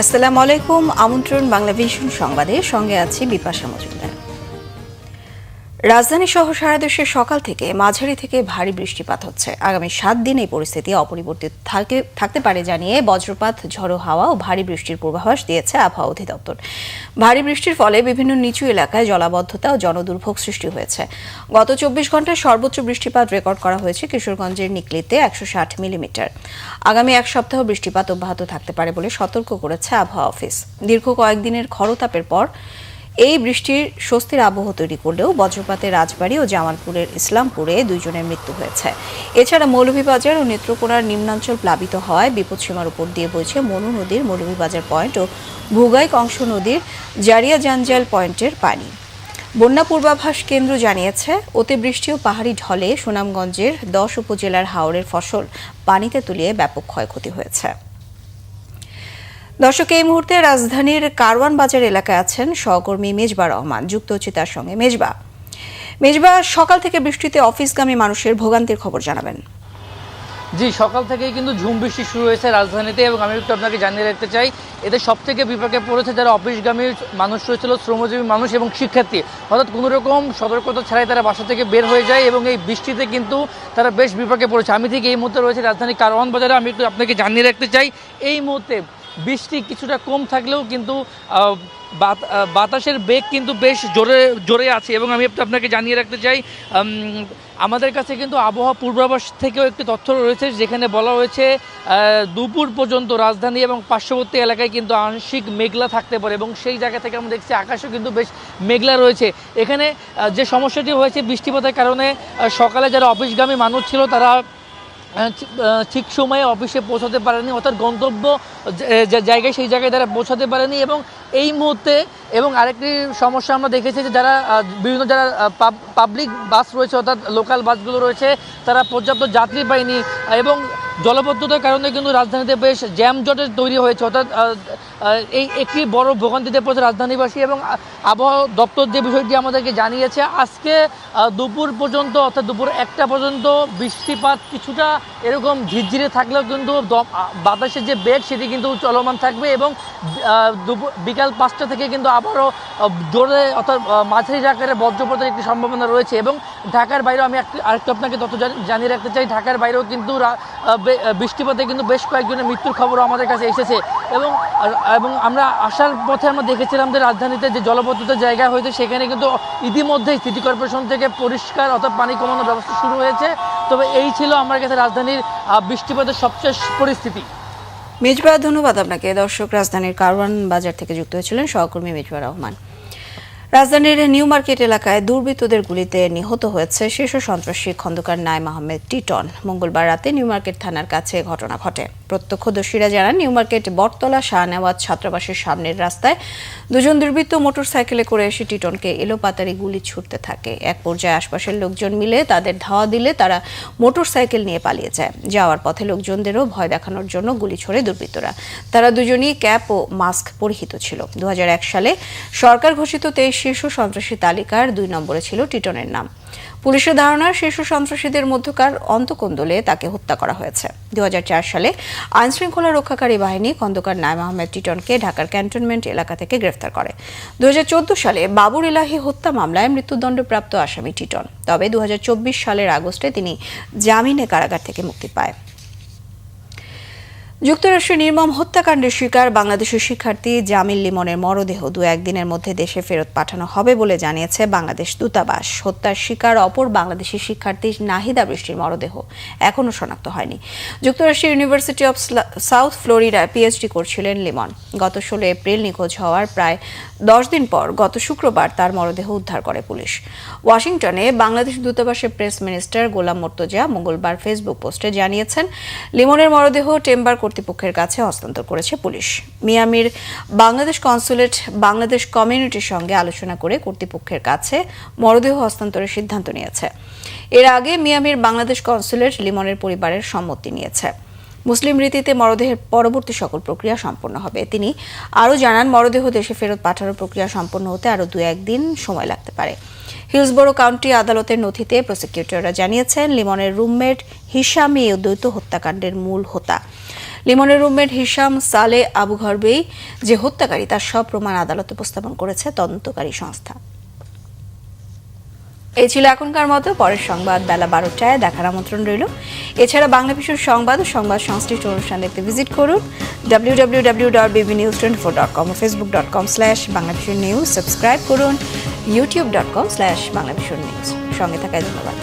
আসসালামু আলাইকুম। আমন্ত্রণ বাংলা ভিশন সংবাদে, সঙ্গে আছি বিপাশা মজুমদার। রাজধানী সহ সারা দেশে সকাল থেকে মাঝারি থেকে ভারী বৃষ্টিপাত হচ্ছে। আগামী 7 দিন এই পরিস্থিতি অপরিবর্তিত থাকতে পারে জানিয়ে বজ্রপাত, ঝড়ো হাওয়া ও ভারী বৃষ্টির পূর্বাভাস দিয়েছে আবহাওয়া অধিদপ্তর। ভারী বৃষ্টির ফলে বিভিন্ন নিচু এলাকায় জলাবদ্ধতা ও জনদুর্ভোগ সৃষ্টি হয়েছে। গত 24 ঘন্টায় সর্বোচ্চ বৃষ্টিপাত রেকর্ড করা হয়েছে কিশোরগঞ্জের নিকলিতে 160 মিলিমিটার। আগামী এক সপ্তাহ বৃষ্টিপাত অব্যাহত থাকতে পারে বলে সতর্ক করেছে আবহাওয়া অফিস। দীর্ঘ কয়েকদিনের খরতাপের পর এই বৃষ্টির স্বস্তির আবহ তৈরি করলেও বজ্রপাতে রাজবাড়ী ও জামালপুরের ইসলামপুরে 2 জনের মৃত্যু হয়েছে। এছাড়া মৌলভীবাজার ও নেত্রকোনার নিম্নাঞ্চল প্লাবিত হওয়ায় বিপদসীমার উপর দিয়ে বইছে মনু নদীর মৌলভীবাজার পয়েন্ট ও ভুগাই কংস নদীর জারিয়া জাঞ্জাল পয়েন্টের পানি। বন্যা পূর্বাভাস কেন্দ্র জানিয়েছে, অতিবৃষ্টি ও পাহাড়ি ঢলে সুনামগঞ্জের 10 উপজেলার হাওরের ফসল পানিতে তলিয়ে ব্যাপক ক্ষয়ক্ষতি হয়েছে। দর্শক, এই মুহূর্তে রাজধানীর কারওয়ান বাজার এলাকায় আছেন সহকর্মী মেজবা রহমান। যুক্ত হচ্ছে তার সঙ্গে। মেজবা, সকাল থেকে বৃষ্টিতে অফিসগামী মানুষের ভোগান্তির খবর জানাবেন। জি, সকাল থেকেই কিন্তু ঝুম বৃষ্টি শুরু হয়েছে রাজধানীতে, এবং আমি একটু আপনাকে জানিয়ে রাখতে চাই, এতে সব থেকে বিপাকে পড়েছে যারা অফিসগামী মানুষ রয়েছিল, শ্রমজীবী মানুষ এবং শিক্ষার্থী। অর্থাৎ কোনো রকম সতর্কতা ছাড়াই তারা বাসা থেকে বের হয়ে যায়, এবং এই বৃষ্টিতে কিন্তু তারা বেশ বিপাকে পড়েছে। আমি ঠিক এই মুহূর্তে রয়েছে রাজধানী কারওয়ান বাজারে। আমি একটু আপনাকে জানিয়ে রাখতে চাই, এই মুহূর্তে বৃষ্টি কিছুটা কম থাকলেও কিন্তু বাতাসের বেগ কিন্তু বেশ জোরে আছে। এবং আমি একটু আপনাকে জানিয়ে রাখতে চাই, আমাদের কাছে কিন্তু আবহাওয়া পূর্বাভাস থেকেও একটি তথ্য রয়েছে, যেখানে বলা হয়েছে দুপুর পর্যন্ত রাজধানী এবং পার্শ্ববর্তী এলাকায় কিন্তু আংশিক মেঘলা থাকতে পারে, এবং সেই জায়গা থেকে আমরা দেখছি আকাশও কিন্তু বেশ মেঘলা রয়েছে। এখানে যে সমস্যাটি হয়েছে বৃষ্টিপাতের কারণে, সকালে যারা অফিসগামী মানুষ ছিল তারা ঠিক সময়ে অফিসে পৌঁছাতে পারেনি, অর্থাৎ গন্তব্য যে জায়গায় সেই জায়গায় তারা পৌঁছাতে পারেনি। এবং এই মুহূর্তে আরেকটি সমস্যা আমরা দেখেছি যে যারা পাবলিক বাস রয়েছে, অর্থাৎ লোকাল বাসগুলো রয়েছে, তারা পর্যাপ্ত যাত্রী পায়নি, এবং জলবদ্ধতার কারণে কিন্তু রাজধানীতে বেশ জ্যামজটের তৈরি হয়েছে। অর্থাৎ এই একটি বড় ভোগান্তিতে পড়েছে রাজধানীবাসী। এবং আবহাওয়া দপ্তর যে বিষয়টি আমাদেরকে জানিয়েছে, আজকে দুপুর পর্যন্ত, অর্থাৎ দুপুর 1টা পর্যন্ত বৃষ্টিপাত কিছুটা এরকম ঝিরঝিরে থাকলেও কিন্তু বাতাসের যে বেগ সেটি কিন্তু চলমান থাকবে, এবং বিকাল 5টা থেকে কিন্তু আবারও জোরে, অর্থাৎ মাঝারি আকারের বজ্রপাতের একটি সম্ভাবনা রয়েছে। এবং ঢাকার বাইরেও আমি আরেকটু আপনাকে তথ্য জানিয়ে রাখতে চাই, ঢাকার বাইরেও কিন্তু বৃষ্টিপাতে কিন্তু বেশ কয়েকজনের মৃত্যুর খবরও আমাদের কাছে এসেছে। এবং আমরা আসার পথে আমরা দেখেছিলাম যে রাজধানীতে যে জলবদ্ধতার জায়গা হয়েছে, সেখানে কিন্তু ইতিমধ্যেই সিটি কর্পোরেশন থেকে পরিষ্কার, অর্থাৎ পানি কমানোর ব্যবস্থা শুরু হয়েছে। তবে এই ছিল আমার কাছে রাজধানীর বৃষ্টিপাতের সবশেষ পরিস্থিতি। মেজবা, ধন্যবাদ আপনাকে। দর্শক, রাজধানীর কারওয়ান বাজার থেকে যুক্ত হয়েছিলেন সহকর্মী মেজবা রহমান। রাজধানীর নিউ মার্কেট এলাকায় দুর্বৃত্তদের গুলিতে নিহত হয়েছে শীর্ষ সন্ত্রাসী খন্দকার নাইম আহমেদ টিটন। মঙ্গলবার রাতে নিউ মার্কেট থানার কাছে ঘটনা ঘটে। প্রত্যক্ষদর্শীরা জানান, নিউ মার্কেট বটতলা শাহনেওয়াজ ছাত্রাবাসের সামনের রাস্তায় 2 জন দুর্বৃত্ত মোটরসাইকেলে করে এসে টিটনকে এলোপাতাড়ি গুলি ছুড়তে থাকে। এক পর্যায়ে আশপাশের লোকজন মিলে তাদের ধাওয়া দিলে তারা মোটরসাইকেল নিয়ে পালিয়ে যায়। যাওয়ার পথে লোকজনদেরও ভয় দেখানোর জন্য গুলি ছোড়ে দুর্বৃত্তরা। তারা দুজনই ক্যাপ ও মাস্ক পরিহিত ছিল। 2001 সালে সরকার ঘোষিত 23 শীর্ষ সন্ত্রাসী তালিকার 2 নম্বরে ছিল টিটনের নাম। পুলিশের ধারণা, শীর্ষ সন্ত্রাসীদের মধ্যকার অন্তকোন্দলে তাকে হত্যা করা হয়েছে। 2004 সালে আইনশৃঙ্খলা রক্ষাকারী বাহিনী খন্দকার নাইম আহমেদ টিটনকে ঢাকার ক্যান্টনমেন্ট এলাকা থেকে গ্রেফতার করে। 2014 সালে বাবুর ইলাহি হত্যা মামলায় মৃত্যুদণ্ডপ্রাপ্ত আসামি টিটন। তবে 2024 সালের আগস্টে তিনি জামিনে কারাগার থেকে মুক্তি পায়। যুক্তরাষ্ট্রের নির্মম হত্যাকাণ্ডের শিকার বাংলাদেশের শিক্ষার্থী জামিল লিমনের মরদেহ 2-1 দিনের মধ্যে দেশে ফেরত পাঠানো হবে বলে জানিয়েছে বাংলাদেশ দূতাবাস। হত্যার শিকার অপর বাংলাদেশি শিক্ষার্থী নাহিদা বৃষ্টির মরদেহ এখনও শনাক্ত হয়নি। যুক্তরাষ্ট্রের ইউনিভার্সিটি অব সাউথ ফ্লোরিডায় পিএইচডি করছিলেন লিমন। গত 16 এপ্রিল নিখোঁজ হওয়ার প্রায় 10 দিন পর গত শুক্রবার তার মরদেহ উদ্ধার করে পুলিশ। ওয়াশিংটনে বাংলাদেশ দূতাবাসের প্রেস মিনিস্টার গোলাম মর্তজা মঙ্গলবার ফেসবুক পোস্টে জানিয়েছেন, লিমনের মরদেহ টেম্বার কর্তৃপক্ষের কাছে হস্তান্তর করেছে পুলিশ। মিয়ামির বাংলাদেশ কনসুলেট বাংলাদেশ কমিউনিটির সঙ্গে আলোচনা করে কর্তৃপক্ষের কাছে মরদেহ হস্তান্তরের সিদ্ধান্ত নিয়েছে। এর আগে মিয়ামির বাংলাদেশ কনসুলেট লিমনের পরিবারের সম্মতি নিয়েছে। মুসলিম রীতিতে মরদেহের পরবর্তী সকল প্রক্রিয়া সম্পন্ন হবে। তিনি আরও জানান, মরদেহ দেশে ফেরত পাঠানোর প্রক্রিয়া সম্পন্ন হতে আরও 2-1 দিন সময় লাগতে পারে। হিলসবরো কাউন্টি আদালতের নথিতে প্রসিকিউটররা জানিয়েছেন, লিমনের রুমমেট হিশাম এই দ্বৈত হত্যাকাণ্ডের মূল হোতা। লিমনের রুমমেট হিশাম সালে আবু ঘরবেই যে হত্যাকারী তার সব প্রমাণ আদালতে উপস্থাপন করেছে তদন্তকারী সংস্থা। এই ছিল এখনকার মতো। পরের সংবাদ বেলা 12টায় দেখার আমন্ত্রণ রইল। এছাড়া বাংলা বিষয়ের সংবাদ ও সংবাদ সংশ্লিষ্ট অনুষ্ঠান দেখতে ভিজিট করুন www.bbnews24.com ও facebook.com/banglavishnnews। সাবস্ক্রাইব করুন youtube.com/banglavishnnews। সঙ্গে থাকায় ধন্যবাদ।